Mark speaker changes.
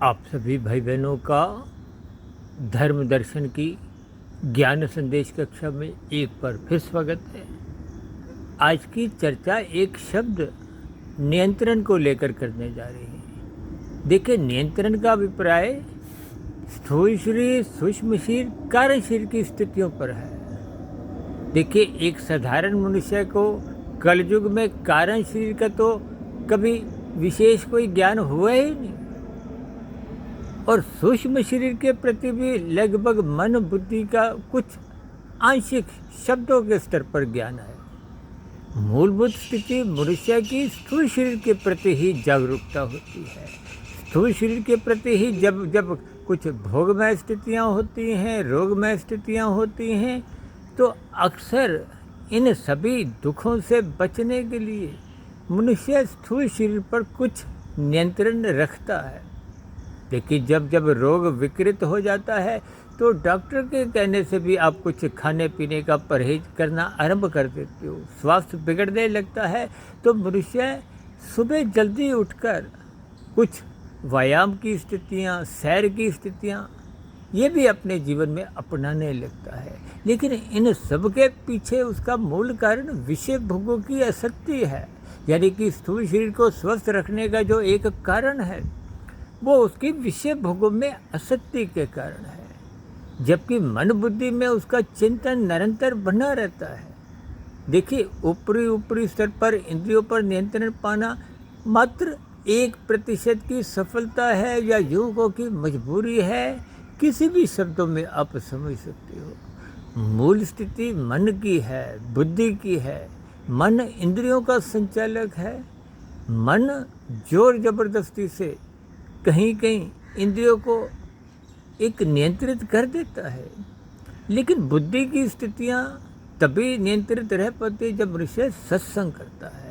Speaker 1: आप सभी भाई बहनों का धर्म दर्शन की ज्ञान संदेश कक्षा में एक बार फिर स्वागत है। आज की चर्चा एक शब्द नियंत्रण को लेकर करने जा रही है। देखिए, नियंत्रण का अभिप्राय स्थूल शरीर, सूक्ष्म शरीर, कारण शरीर की स्थितियों पर है। देखिए, एक साधारण मनुष्य को कलयुग में कारण शरीर का तो कभी विशेष कोई ज्ञान हुआ ही नहीं, और सूक्ष्म शरीर के प्रति भी लगभग मन बुद्धि का कुछ आंशिक शब्दों के स्तर पर ज्ञान है। मूलभूत स्थिति मनुष्य की स्थूल शरीर के प्रति ही जागरूकता होती है। स्थूल शरीर के प्रति ही जब जब कुछ भोगमय स्थितियाँ होती हैं, रोगमय स्थितियाँ होती हैं, तो अक्सर इन सभी दुखों से बचने के लिए मनुष्य स्थूल शरीर पर कुछ नियंत्रण रखता है। देखिए, जब जब रोग विकृत हो जाता है तो डॉक्टर के कहने से भी आप कुछ खाने पीने का परहेज करना आरंभ कर देते हो। स्वास्थ्य बिगड़ने लगता है तो मनुष्य सुबह जल्दी उठकर कुछ व्यायाम की स्थितियाँ, सैर की स्थितियाँ ये भी अपने जीवन में अपनाने लगता है। लेकिन इन सब के पीछे उसका मूल कारण विषय भोगों की आसक्ति है। यानी कि स्थूल शरीर को स्वस्थ रखने का जो एक कारण है वो उसकी विषय भोगों में आसक्ति के कारण है, जबकि मन बुद्धि में उसका चिंतन निरंतर बना रहता है। देखिए, ऊपरी स्तर पर इंद्रियों पर नियंत्रण पाना मात्र 1% की सफलता है या युवकों की मजबूरी है, किसी भी शब्दों में आप समझ सकते हो। मूल स्थिति मन की है, बुद्धि की है। मन इंद्रियों का संचालक है। मन जोर जबरदस्ती से कहीं कहीं इंद्रियों को एक नियंत्रित कर देता है, लेकिन बुद्धि की स्थितियाँ तभी नियंत्रित रह पाती जब मनुष्य सत्संग करता है।